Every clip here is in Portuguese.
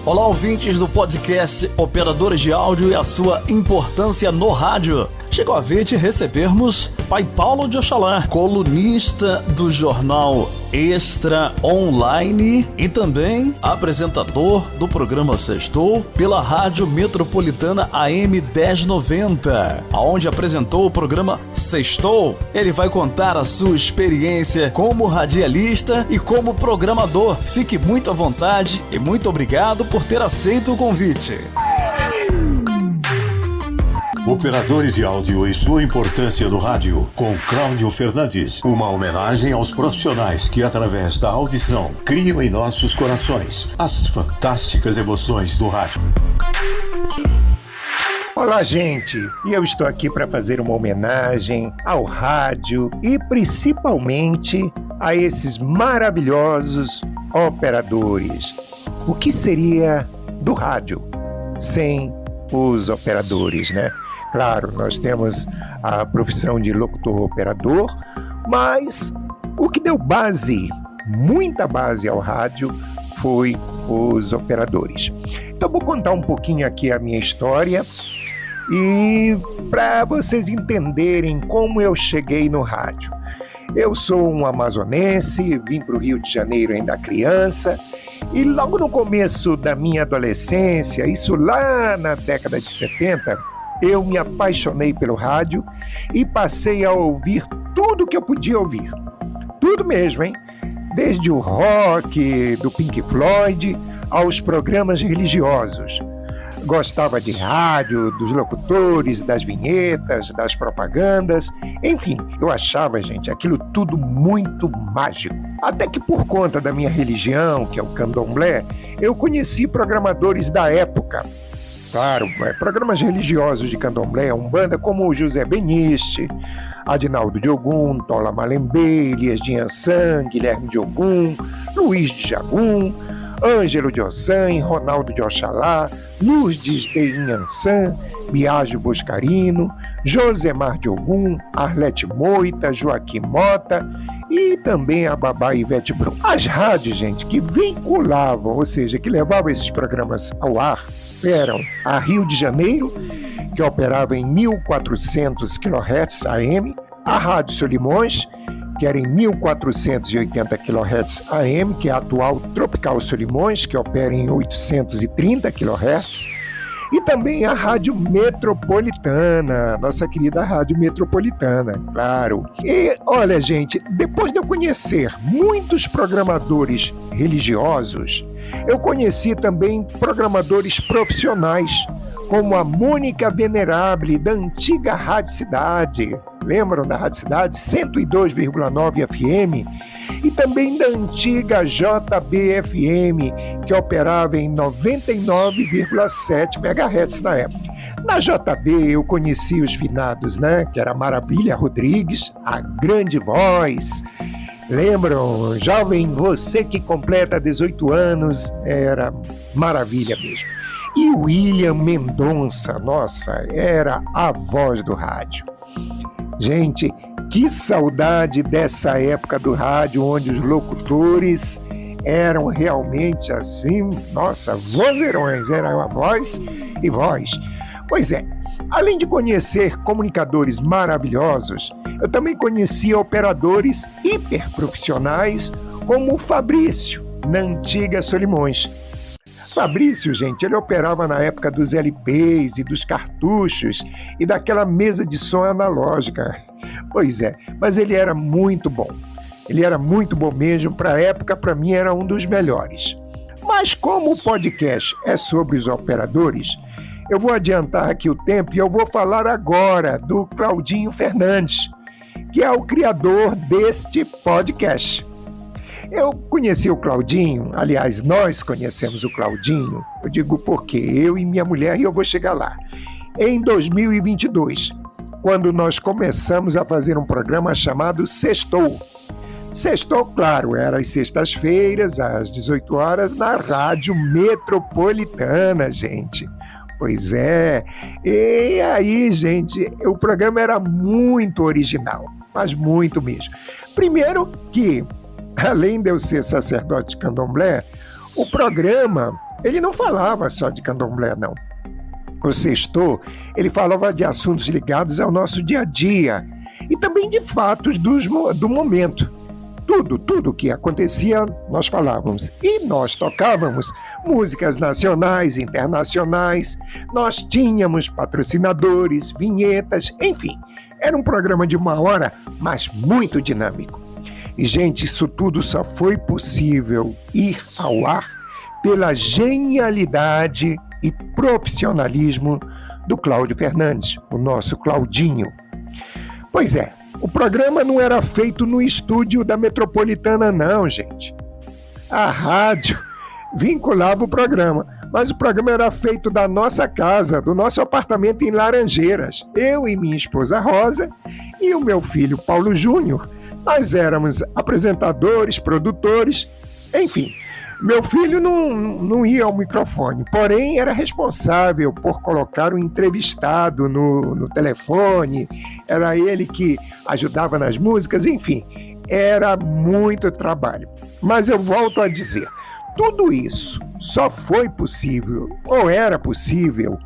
Olá, ouvintes do podcast Operadores de Áudio e a sua importância no rádio. Chegou a vez de recebermos Pai Paulo de Oxalá, colunista do jornal Extra Online e também apresentador do programa Sextou pela Rádio Metropolitana AM 1090, onde apresentou o programa Sextou. Ele vai contar a sua experiência como radialista e como programador. Fique muito à vontade e muito obrigado por ter aceito o convite. Operadores de áudio e sua importância no rádio, com Cláudio Fernandes. Uma homenagem aos profissionais que, através da audição, criam em nossos corações as fantásticas emoções do rádio. Olá, gente! E eu estou aqui para fazer uma homenagem ao rádio e principalmente a esses maravilhosos operadores. O que seria do rádio sem os operadores, né? Claro, nós temos a profissão de locutor-operador, mas o que deu base, muita base ao rádio, foi os operadores. Então vou contar um pouquinho aqui a minha história e para vocês entenderem como eu cheguei no rádio. Eu sou um amazonense, vim para o Rio de Janeiro ainda criança e logo no começo da minha adolescência, isso lá na década de 70, eu me apaixonei pelo rádio e passei a ouvir tudo que eu podia ouvir. Tudo mesmo, hein? Desde o rock, do Pink Floyd, aos programas religiosos. Gostava de rádio, dos locutores, das vinhetas, das propagandas. Enfim, eu achava, gente, aquilo tudo muito mágico. Até que por conta da minha religião, que é o candomblé, eu conheci programadores da época. Claro, programas religiosos de candomblé, umbanda, como o José Beniste, Adinaldo de Ogum, Tola Malembê, Elias de Ançã, Guilherme de Ogum, Luiz de Jagum, Ângelo de Ossan, Ronaldo de Oxalá, Lourdes de Inhansã, Biagio Boscarino, Josemar de Ogum, Arlete Moita, Joaquim Mota e também a babá Ivete Brum. As rádios, gente, que vinculavam, ou seja, que levavam esses programas ao ar, eram a Rio de Janeiro, que operava em 1400 kHz AM, a Rádio Solimões, que era em 1480 kHz AM, que é a atual Tropical Solimões, que opera em 830 kHz, e também a Rádio Metropolitana, nossa querida Rádio Metropolitana, claro. E olha, gente, depois de eu conhecer muitos programadores religiosos, eu conheci também programadores profissionais, como a Mônica Venerable, da antiga Rádio Cidade. Lembram da Rádio Cidade? 102,9 FM. E também da antiga JBFM, que operava em 99,7 MHz na época. Na JB eu conheci os finados, né? Que era a Maravilha Rodrigues, a grande voz. Lembram? Jovem, você que completa 18 anos, era maravilha mesmo. E o William Mendonça, nossa, era a voz do rádio. Gente, que saudade dessa época do rádio, onde os locutores eram realmente assim, nossa, vozeirões, era a voz e voz. Pois é, além de conhecer comunicadores maravilhosos, eu também conhecia operadores hiperprofissionais como o Fabrício, na antiga Solimões. Fabrício, gente, ele operava na época dos LPs e dos cartuchos e daquela mesa de som analógica. Pois é, mas ele era muito bom. Ele era muito bom mesmo, para a época, para mim, era um dos melhores. Mas como o podcast é sobre os operadores, eu vou adiantar aqui o tempo e eu vou falar agora do Claudinho Fernandes, que é o criador deste podcast. Eu conheci o Claudinho, aliás, nós conhecemos o Claudinho, eu digo porque eu e minha mulher, e eu vou chegar lá, em 2022, quando nós começamos a fazer um programa chamado Sextou. Sextou, claro, era às sextas-feiras, às 18 horas, na Rádio Metropolitana, gente. Pois é, e aí, gente, o programa era muito original, mas muito mesmo. Primeiro que, além de eu ser sacerdote de candomblé, o programa ele não falava só de candomblé, não. O Sextou, ele falava de assuntos ligados ao nosso dia a dia e também de fatos do momento. Tudo que acontecia, nós falávamos. E nós tocávamos músicas nacionais, internacionais, nós tínhamos patrocinadores, vinhetas, enfim. Era um programa de 1 hora, mas muito dinâmico. E, gente, isso tudo só foi possível ir ao ar pela genialidade e profissionalismo do Cláudio Fernandes, o nosso Claudinho. Pois é, o programa não era feito no estúdio da Metropolitana, não, gente. A rádio vinculava o programa, mas o programa era feito da nossa casa, do nosso apartamento em Laranjeiras. Eu e minha esposa Rosa e o meu filho Paulo Júnior, nós éramos apresentadores, produtores, enfim. Meu filho não ia ao microfone, porém era responsável por colocar o entrevistado no telefone, era ele que ajudava nas músicas, enfim, era muito trabalho. Mas eu volto a dizer, tudo isso só foi possível, ou era possível,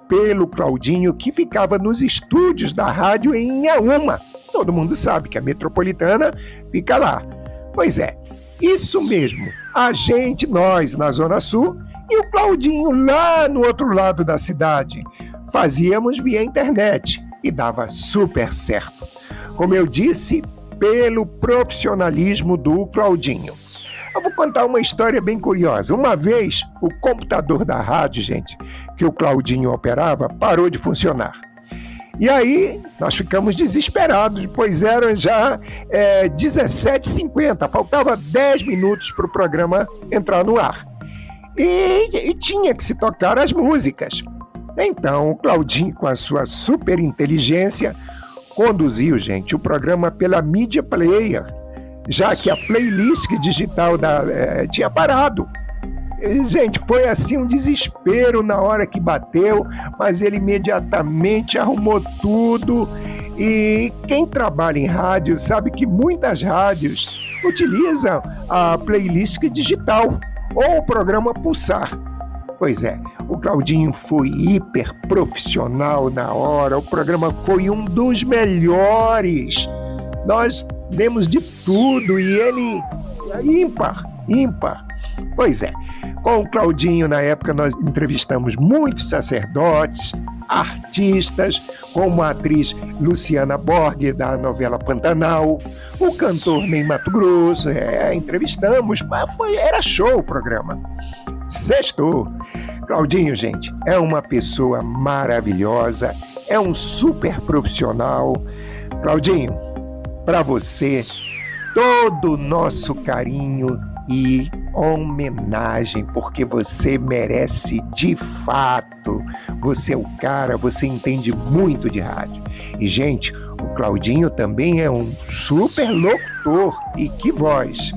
pelo Claudinho, que ficava nos estúdios da rádio em Inhaúma. Todo mundo sabe que a Metropolitana fica lá. Pois é, isso mesmo, a gente, nós, na Zona Sul, e o Claudinho lá no outro lado da cidade. Fazíamos via internet e dava super certo. Como eu disse, pelo profissionalismo do Claudinho. Eu vou contar uma história bem curiosa. Uma vez, o computador da rádio, gente, que o Claudinho operava, parou de funcionar. E aí, nós ficamos desesperados, pois eram já 17h50, faltava 10 minutos para o programa entrar no ar. E tinha que se tocar as músicas. Então, o Claudinho, com a sua super inteligência, conduziu, gente, o programa pela Media Player, já que a playlist digital tinha parado. Gente, foi assim um desespero na hora que bateu, mas ele imediatamente arrumou tudo. E quem trabalha em rádio sabe que muitas rádios utilizam a playlist digital ou o programa Pulsar. Pois é, o Claudinho foi hiper profissional na hora, o programa foi um dos melhores. Nós demos de tudo e ele ímpar. Pois é, com o Claudinho na época nós entrevistamos muitos sacerdotes, artistas, como a atriz Luciana Borghi da novela Pantanal, o cantor Ney Mato Grosso, entrevistamos, mas era show o programa. Sextou. Claudinho, gente, é uma pessoa maravilhosa, é um super profissional. Claudinho, para você, todo o nosso carinho e homenagem, porque você merece de fato. Você é o cara, você entende muito de rádio. E, gente, o Claudinho também é um super locutor, e que voz.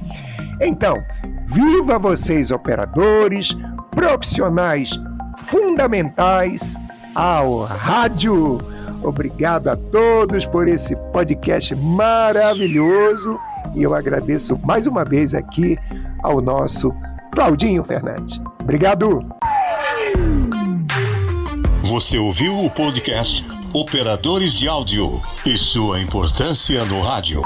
Então, viva vocês, operadores, profissionais fundamentais ao rádio. Obrigado a todos por esse podcast maravilhoso e eu agradeço mais uma vez aqui ao nosso Claudinho Fernandes. Obrigado! Você ouviu o podcast Operadores de Áudio e sua importância no rádio.